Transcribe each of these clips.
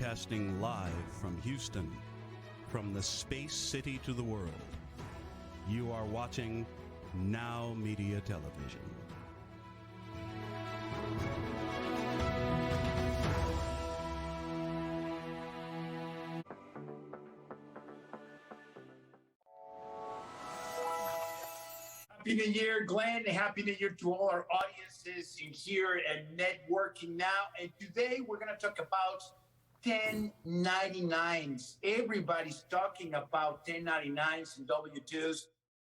Broadcasting live from Houston, from the space city to the world. You are watching Now Media Television. Happy New Year, Glenn. Happy New Year to all our audiences in here at Networking Now. And today we're going to talk about 1099s. Everybody's talking about 1099s and W-2s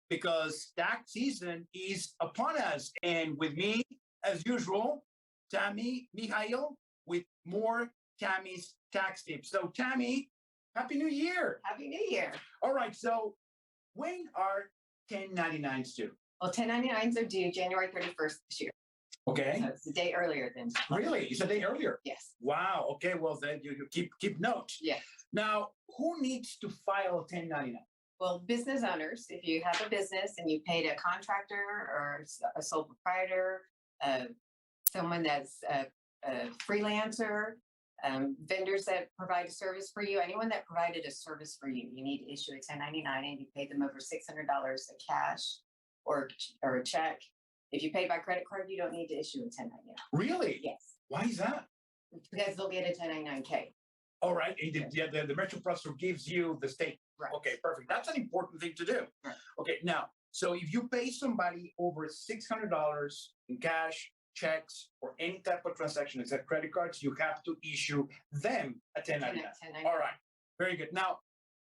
because tax season is upon us. And with me, as usual, Tammy, Mihail, with more Tammy's tax tips. So, Tammy, Happy New Year. Happy New Year. All right. So, when are 1099s due? Well, 1099s are due January 31st this year. Okay. So it's a day earlier than. Really? It's a day earlier? Yes. Wow. Okay. Well, then you keep note. Yeah. Now, who needs to file a 1099? Well, business owners, if you have a business and you paid a contractor or a sole proprietor, someone that's a freelancer, vendors that provide a service for you, anyone that provided a service for you, you need to issue a 1099 and you paid them over $600 in cash or a check. If you pay by credit card, you don't need to issue a 1099. Really? Yes. Why is that? Because they'll get a 1099K. All right. The merchant processor gives you the statement. Right. Okay, perfect. That's an important thing to do. Right. Okay, now, so if you pay somebody over $600 in cash, checks, or any type of transaction except credit cards, you have to issue them a 1099. 1099. All right, very good. Now,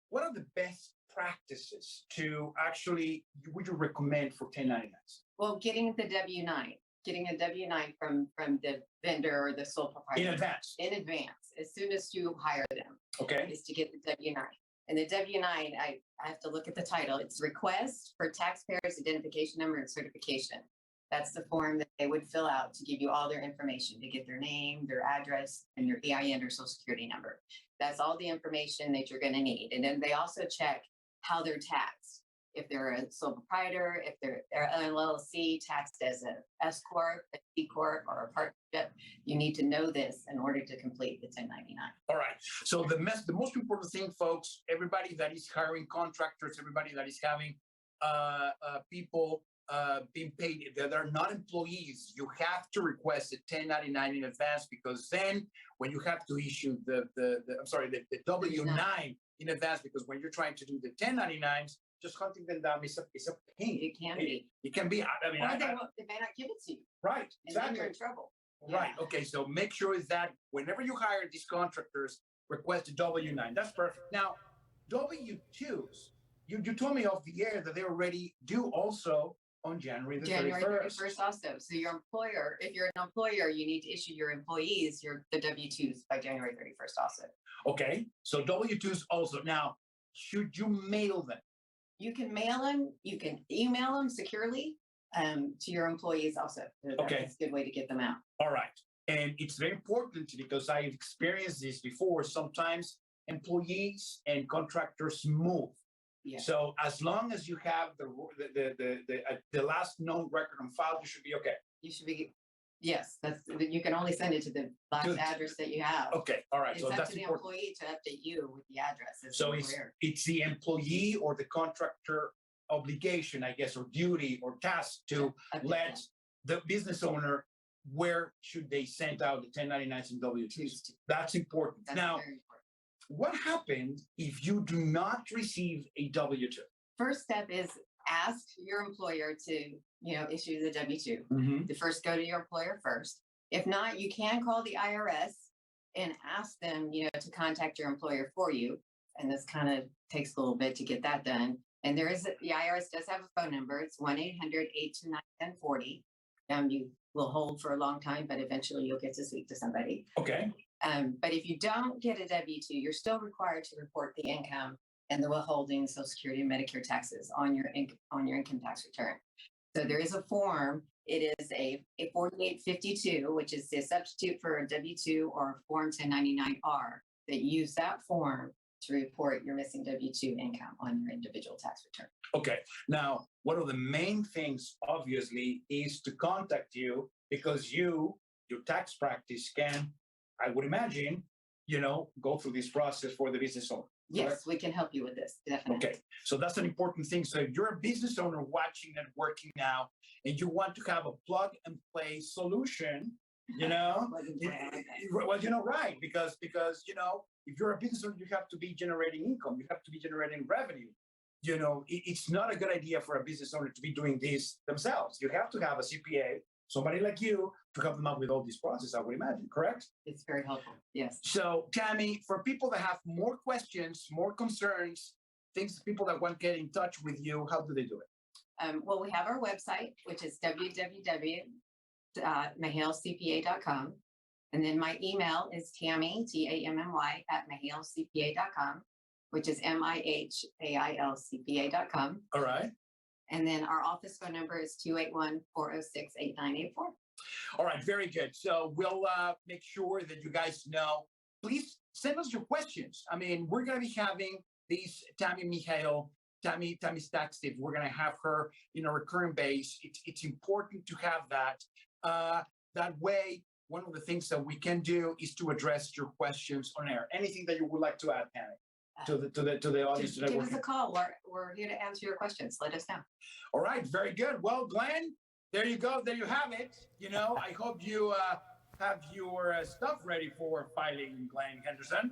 what are the best practices to actually, would you recommend for 1099s? Well, getting the W-9, getting a W-9 from the vendor or the sole proprietor. In advance? In advance, as soon as you hire them. Okay. Is to get the W-9. And the W-9, I have to look at the title. It's Request for Taxpayers Identification Number and Certification. That's the form that they would fill out to give you all their information, to get their name, their address, and their EIN or social security number. That's all the information that you're going to need. And then they also check how they're taxed. If they're a sole proprietor, if they're an LLC taxed as an S Corp, a C Corp, or a partnership, you need to know this in order to complete the 1099. All right. So the most important thing, folks, everybody that is hiring contractors, everybody that is having people being paid that are not employees, you have to request a 1099 in advance, because then when you have to issue the W-9 in advance, because when you're trying to do the 1099s, just hunting them down is a pain. It can be. It can be. I mean, or they may not give it to you. Right. And Exactly. then you're in trouble. Right. Yeah. Okay. So make sure is that whenever you hire these contractors, request a W-9. That's perfect. Now, W-2s, you told me off the air that they're already due also on January the 31st. Also. So your employer, if you're an employer, you need to issue your employees the W-2s by January 31st also. Okay. So W-2s also. Now, should you mail them? You can mail them. You can email them securely to your employees also. Okay. That's a good way to get them out. All right. And it's very important because I've experienced this before. Sometimes employees and contractors move. Yeah. So as long as you have the last known record on file, you should be okay. You should be. Yes, you can only send it to the last address that you have. Okay, all right. It's so up that's to the important. employee to update you with the address. So it's the employee or the contractor obligation, I guess, or duty or task to let the business owner where should they send out the 1099s and W-2s. That's important. That's now, very important. What happens if you do not receive a W-2? First step is ask your employer to issue the W-2. Mm-hmm. The first, go to your employer first. If not, you can call the IRS and ask them, to contact your employer for you. And this kind of takes a little bit to get that done. And the IRS does have a phone number. It's 1-800-829-1040. You will hold for a long time, but eventually you'll get to speak to somebody. Okay. But if you don't get a W-2, you're still required to report the income and the withholding, Social Security, and Medicare taxes on your income tax return. So there is a form. It is a 4852, which is the substitute for a W-2 or Form 1099-R, that you use that form to report your missing W-2 income on your individual tax return. Okay. Now, one of the main things, obviously, is to contact you because your tax practice can, I would imagine, go through this process for the business owner. Yes, correct? we can help you with this. Definitely. Okay, so that's an important thing. So if you're a business owner watching and working now, and you want to have a plug and play solution, right? Because if you're a business owner, you have to be generating income, you have to be generating revenue. It's not a good idea for a business owner to be doing this themselves. You have to have a CPA, somebody like you, to help them out with all this process, I would imagine, correct? It's very helpful. Yes. So, Tammy, for people that have more questions, more concerns, people that want to get in touch with you, how do they do it? Well, we have our website, which is www.mahalecpa.com. And then my email is Tammy, Tammy, @mahalecpa.com, which is mihailcpa.com. All right. And then our office phone number is 281-406-8984. All right, very good. So we'll make sure that you guys know. Please send us your questions. I mean, we're going to be having these Tammy Tax Tips. We're going to have her in a recurring base. It's important to have that. That way, one of the things that we can do is to address your questions on air. Anything that you would like to add, Tammy, to the audience? Just give us a call. We're here to answer your questions. Let us know. All right, very good. Well, Glenn, there you go. There you have it. I hope you have your stuff ready for filing, Glenn Henderson.